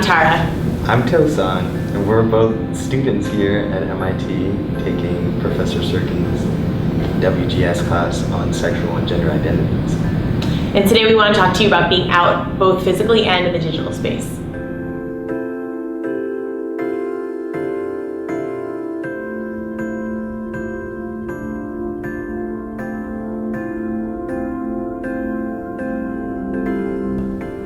I'm Tara. I'm Tosan, and we're both students here at MIT taking Professor Serkin's WGS class on sexual and gender identities. And today we want to talk to you about being out, both physically and in the digital space.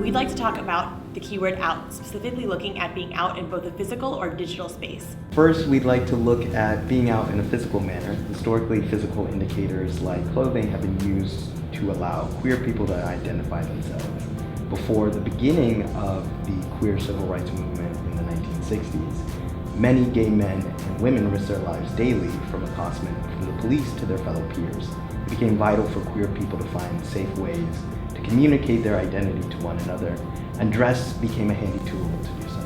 We'd like to talk about the keyword out, specifically looking at being out in both a physical or digital space. First, we'd like to look at being out in a physical manner. Historically, physical indicators like clothing have been used to allow queer people to identify themselves. Before the beginning of the queer civil rights movement in the 1960s, many gay men and women risked their lives daily from accostation from the police to their fellow peers. It became vital for queer people to find safe ways to communicate their identity to one another, and dress became a handy tool to do so.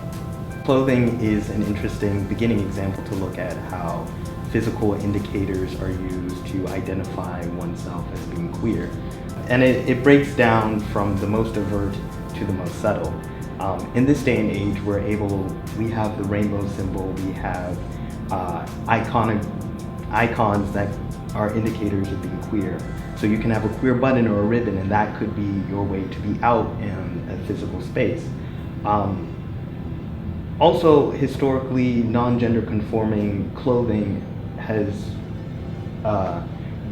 Clothing is an interesting beginning example to look at how physical indicators are used to identify oneself as being queer. And it breaks down from the most overt to the most subtle. In this day and age, we have the rainbow symbol, we have icons that are indicators of being queer. So you can have a queer button or a ribbon, and that could be your way to be out in a physical space. Also, historically, non-gender conforming clothing has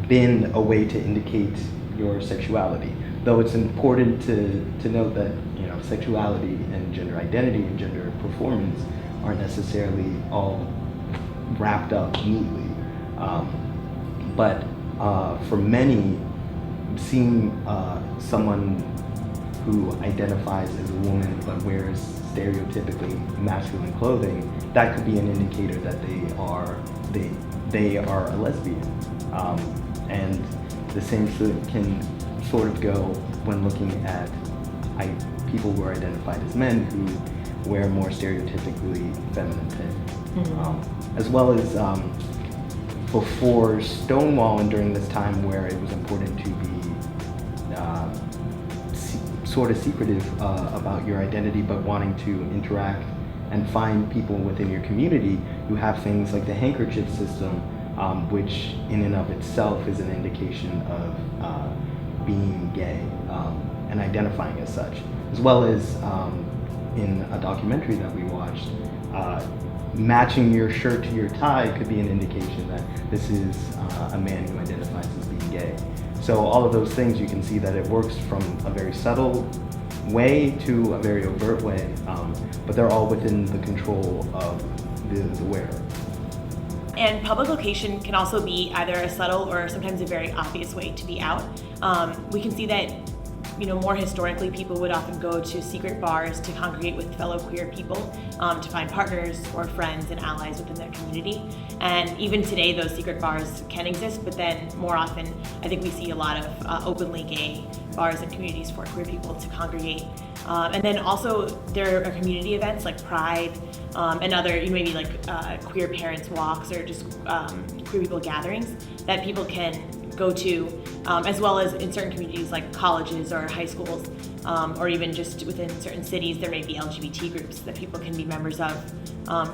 been a way to indicate your sexuality. Though it's important to note that sexuality and gender identity and gender performance aren't necessarily all wrapped up neatly. But for many, seeing someone who identifies as a woman but wears stereotypically masculine clothing, that could be an indicator that they are a lesbian. And the same can sort of go when looking at people who are identified as men who wear more stereotypically feminine things. As well as before Stonewall and during this time where it was important to be sort of secretive about your identity, but wanting to interact and find people within your community, you have things like the handkerchief system, which in and of itself is an indication of being gay and identifying as such. As well as in a documentary that we watched, matching your shirt to your tie could be an indication that this is a man who identifies as being gay. So all of those things, you can see that it works from a very subtle way to a very overt way, but they're all within the control of the wearer. And public location can also be either a subtle or sometimes a very obvious way to be out. We can see that more historically, people would often go to secret bars to congregate with fellow queer people, to find partners or friends and allies within their community. And even today, those secret bars can exist, but then more often, I think we see a lot of openly gay bars and communities for queer people to congregate. And then also there are community events like Pride and other maybe like queer parents walks or just queer people gatherings that people can go to, as well as in certain communities like colleges or high schools, or even just within certain cities, there may be LGBT groups that people can be members of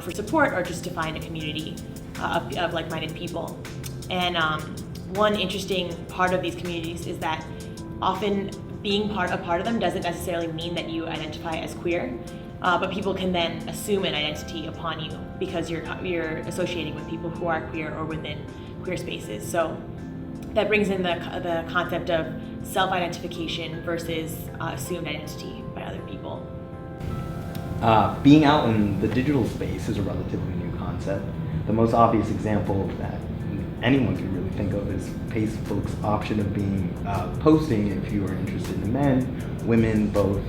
for support or just to find a community of like-minded people. And one interesting part of these communities is that often being a part of them doesn't necessarily mean that you identify as queer, but people can then assume an identity upon you because you're associating with people who are queer or within queer spaces. So that brings in the concept of self-identification versus assumed identity by other people. Being out in the digital space is a relatively new concept. The most obvious example that anyone can really think of is Facebook's option of being posting if you are interested in men, women, both,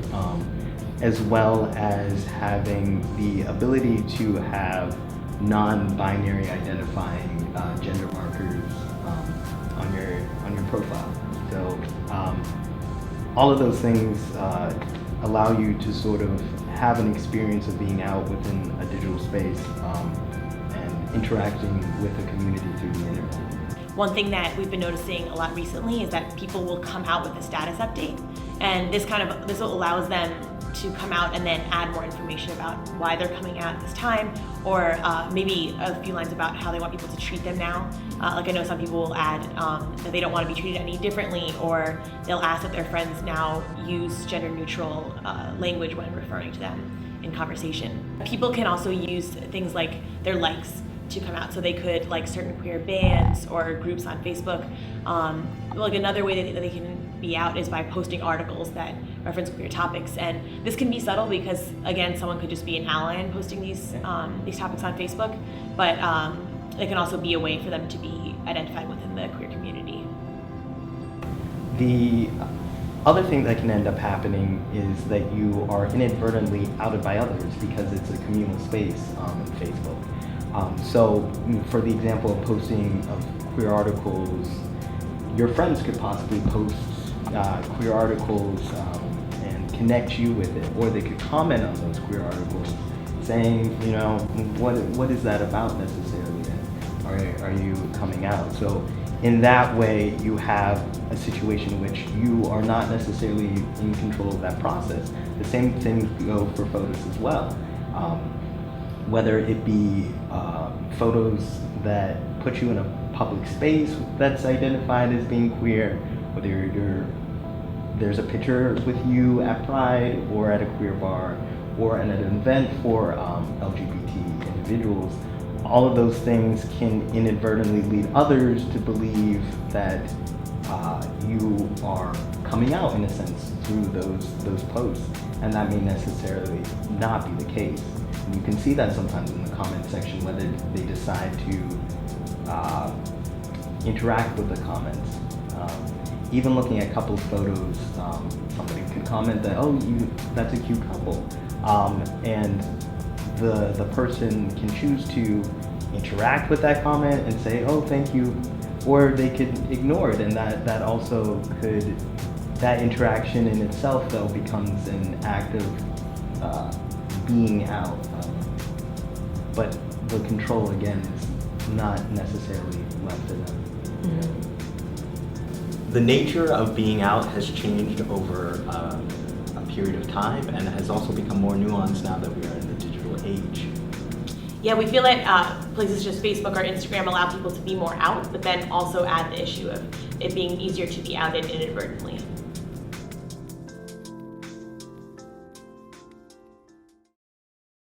as well as having the ability to have non-binary identifying gender markers on your profile. So all of those things allow you to sort of have an experience of being out within a digital space and interacting with a community through the internet. One thing that we've been noticing a lot recently is that people will come out with a status update, and this allows them to come out and then add more information about why they're coming out at this time, or maybe a few lines about how they want people to treat them now. Like I know some people will add that they don't want to be treated any differently, or they'll ask that their friends now use gender neutral language when referring to them in conversation. People can also use things like their likes to come out, so they could like certain queer bands or groups on Facebook. Like another way that they can be out is by posting articles that reference queer topics, and this can be subtle because again, someone could just be an ally in posting these topics on Facebook, but it can also be a way for them to be identified within the queer community. The other thing that can end up happening is that you are inadvertently outed by others because it's a communal space in Facebook. So for the example of posting of queer articles, your friends could possibly post queer articles and connect you with it, or they could comment on those queer articles saying, you know, what is that about necessarily, and are you coming out? So in that way, you have a situation in which you are not necessarily in control of that process. The same things go for photos as well. Whether it be photos that put you in a public space that's identified as being queer, whether there's a picture with you at Pride or at a queer bar or at an event for LGBT individuals, all of those things can inadvertently lead others to believe that you are coming out in a sense through those posts, and that may necessarily not be the case. And you can see that sometimes in the comment section, whether they decide to interact with the comments. Even looking at couples photos, somebody can comment that, oh, that's a cute couple. And the person can choose to interact with that comment and say, oh, thank you, or they could ignore it, and that also could, that interaction in itself though becomes an act of being out. But the control again is not necessarily left to them. Mm-hmm. The nature of being out has changed over a period of time, and has also become more nuanced now that we are in the digital age. Yeah, we feel that places such as Facebook or Instagram allow people to be more out, but then also add the issue of it being easier to be outed inadvertently.